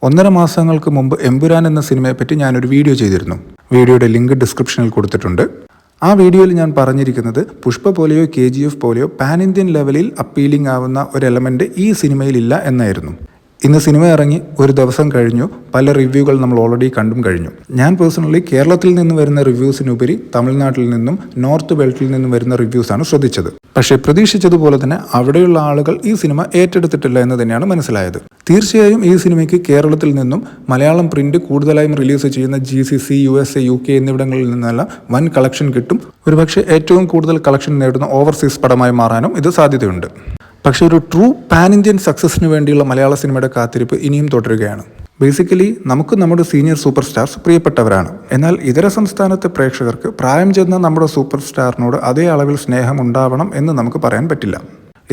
1.5 മാസങ്ങൾക്ക് മുമ്പ് എമ്പുരാൻ എന്ന സിനിമയെപ്പറ്റി ഞാനൊരു വീഡിയോ ചെയ്തിരുന്നു. വീഡിയോയുടെ ലിങ്ക് ഡിസ്ക്രിപ്ഷനിൽ കൊടുത്തിട്ടുണ്ട്. ആ വീഡിയോയിൽ ഞാൻ പറഞ്ഞിരിക്കുന്നത് പുഷ്പ പോലെയോ KGF പോലെയോ പാൻ ഇന്ത്യൻ ലെവലിൽ അപ്പീലിംഗ് ആവുന്ന ഒരു എലമെൻറ്റ് ഈ സിനിമയിലില്ല എന്നായിരുന്നു. ഇന്ന് സിനിമ ഇറങ്ങി ഒരു ദിവസം കഴിഞ്ഞു. പല റിവ്യൂകൾ നമ്മൾ ഓൾറെഡി കണ്ടും കഴിഞ്ഞു. ഞാൻ പേഴ്സണലി കേരളത്തിൽ നിന്ന് വരുന്ന റിവ്യൂസിനുപരി തമിഴ്നാട്ടിൽ നിന്നും നോർത്ത് ബെൽറ്റിൽ നിന്നും വരുന്ന റിവ്യൂസാണ് ശ്രദ്ധിച്ചത്. പക്ഷേ പ്രതീക്ഷിച്ചതുപോലെ തന്നെ അവിടെയുള്ള ആളുകൾ ഈ സിനിമ ഏറ്റെടുത്തിട്ടില്ല എന്ന് തന്നെയാണ് മനസ്സിലായത്. തീർച്ചയായും ഈ സിനിമയ്ക്ക് കേരളത്തിൽ നിന്നും മലയാളം പ്രിന്റ് കൂടുതലായും റിലീസ് ചെയ്യുന്ന GCC, USA, UK എന്നിവിടങ്ങളിൽ നിന്നെല്ലാം വൻ കളക്ഷൻ കിട്ടും. ഒരുപക്ഷെ ഏറ്റവും കൂടുതൽ കളക്ഷൻ നേടുന്ന ഓവർസീസ് പടമായി മാറാനും ഇത് സാധ്യതയുണ്ട്. പക്ഷേ ഒരു ട്രൂ പാൻ ഇന്ത്യൻ സക്സസിന് വേണ്ടിയുള്ള മലയാള സിനിമയുടെ കാത്തിരിപ്പ് ഇനിയും തുടരുകയാണ്. ബേസിക്കലി നമുക്ക് നമ്മുടെ സീനിയർ സൂപ്പർ സ്റ്റാർസ് പ്രിയപ്പെട്ടവരാണ്. എന്നാൽ ഇതര സംസ്ഥാനത്തെ പ്രേക്ഷകർക്ക് പ്രായം ചെന്ന നമ്മുടെ സൂപ്പർ സ്റ്റാറിനോട് അതേ അളവിൽ സ്നേഹം ഉണ്ടാവണം എന്ന് നമുക്ക് പറയാൻ പറ്റില്ല.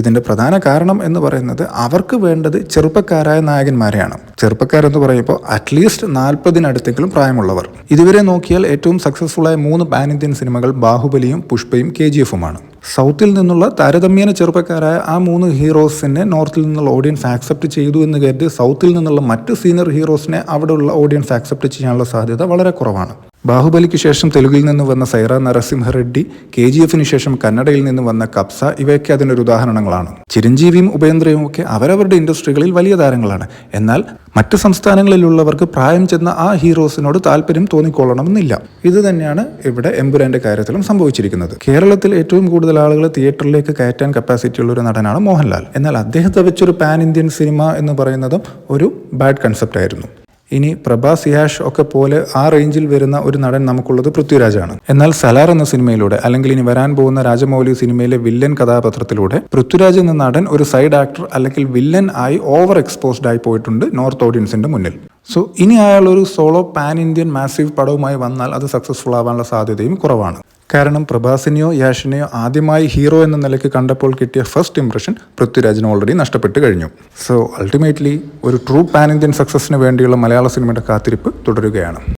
ഇതിൻ്റെ പ്രധാന കാരണം എന്ന് പറയുന്നത് അവർക്ക് വേണ്ടത് ചെറുപ്പക്കാരായ നായകന്മാരെയാണ്. ചെറുപ്പക്കാരെന്ന് പറയുമ്പോൾ അറ്റ്ലീസ്റ്റ് 40-നടുത്തെങ്കിലും പ്രായമുള്ളവർ. ഇതുവരെ നോക്കിയാൽ ഏറ്റവും സക്സസ്ഫുള്ളായ 3 പാൻ ഇന്ത്യൻ സിനിമകൾ ബാഹുബലിയും പുഷ്പയും KGF-ഉമാണ്. സൗത്തിൽ നിന്നുള്ള താരതമ്യേന ചെറുപ്പക്കാരായ ആ 3 ഹീറോസിനെ നോർത്തിൽ നിന്നുള്ള ഓഡിയൻസ് ആക്സെപ്റ്റ് ചെയ്തു എന്ന് കരുതി സൗത്തിൽ നിന്നുള്ള മറ്റ് സീനിയർ ഹീറോസിനെ അവിടെയുള്ള ഓഡിയൻസ് ആക്സെപ്റ്റ് ചെയ്യാനുള്ള സാധ്യത വളരെ കുറവാണ്. ബാഹുബലിക്ക് ശേഷം തെലുങ്കിൽ നിന്ന് വന്ന സൈറ നരസിംഹ റെഡ്ഡി, KGF-ന് ശേഷം കന്നഡയിൽ നിന്ന് വന്ന കബ്സ, ഇവയൊക്കെ അതിനൊരു ഉദാഹരണങ്ങളാണ്. ചിരഞ്ജീവിയും ഉപേന്ദ്രയും ഒക്കെ അവരവരുടെ ഇൻഡസ്ട്രികളിൽ വലിയ താരങ്ങളാണ്. എന്നാൽ മറ്റ് സംസ്ഥാനങ്ങളിലുള്ളവർക്ക് പ്രായം ചെന്ന ആ ഹീറോസിനോട് താല്പര്യം തോന്നിക്കൊള്ളണമെന്നില്ല. ഇത് തന്നെയാണ് ഇവിടെ എമ്പുരാന്റെ കാര്യത്തിലും സംഭവിച്ചിരിക്കുന്നത്. കേരളത്തിൽ ഏറ്റവും കൂടുതൽ ആളുകൾ തിയേറ്ററിലേക്ക് കയറ്റാൻ കപ്പാസിറ്റിയുള്ള ഒരു നടനാണ് മോഹൻലാൽ. എന്നാൽ അദ്ദേഹത്തെ വെച്ചൊരു പാൻ ഇന്ത്യൻ സിനിമ എന്ന് പറയുന്നതും ഒരു ബാഡ് കൺസെപ്റ്റ് ആയിരുന്നു. ഇനി പ്രഭാസ്, യാഷ് ഒക്കെ പോലെ ആ റേഞ്ചിൽ വരുന്ന ഒരു നടൻ നമുക്കുള്ളത് പൃഥ്വിരാജാണ്. എന്നാൽ സലാർ എന്ന സിനിമയിലൂടെ അല്ലെങ്കിൽ ഇനി വരാൻ പോകുന്ന രാജമൗലി സിനിമയിലെ വില്ലൻ കഥാപാത്രത്തിലൂടെ പൃഥ്വിരാജ് എന്ന നടൻ ഒരു സൈഡ് ആക്ടർ അല്ലെങ്കിൽ വില്ലൻ ആയി ഓവർ എക്സ്പോസ്ഡ് ആയി പോയിട്ടുണ്ട് നോർത്ത് ഓഡിയൻസിന്റെ മുന്നിൽ. സോ ഇനി അയാൾ ഒരു സോളോ പാൻ ഇന്ത്യൻ മാസീവ് പടവുമായി വന്നാൽ അത് സക്സസ്ഫുൾ ആവാനുള്ള സാധ്യതയും കുറവാണ്. കാരണം പ്രഭാസിനെയോ യാഷിനെയോ ആദ്യമായി ഹീറോ എന്ന നിലയ്ക്ക് കണ്ടപ്പോൾ കിട്ടിയ ഫസ്റ്റ് ഇംപ്രഷൻ പൃഥ്വിരാജിന് ഓൾറെഡി നഷ്ടപ്പെട്ട് കഴിഞ്ഞു. സോ അൾട്ടിമേറ്റ്ലി ഒരു ട്രൂ പാൻ ഇന്ത്യൻ സക്സസിന് വേണ്ടിയുള്ള മലയാള സിനിമയുടെ കാത്തിരിപ്പ് തുടരുകയാണ്.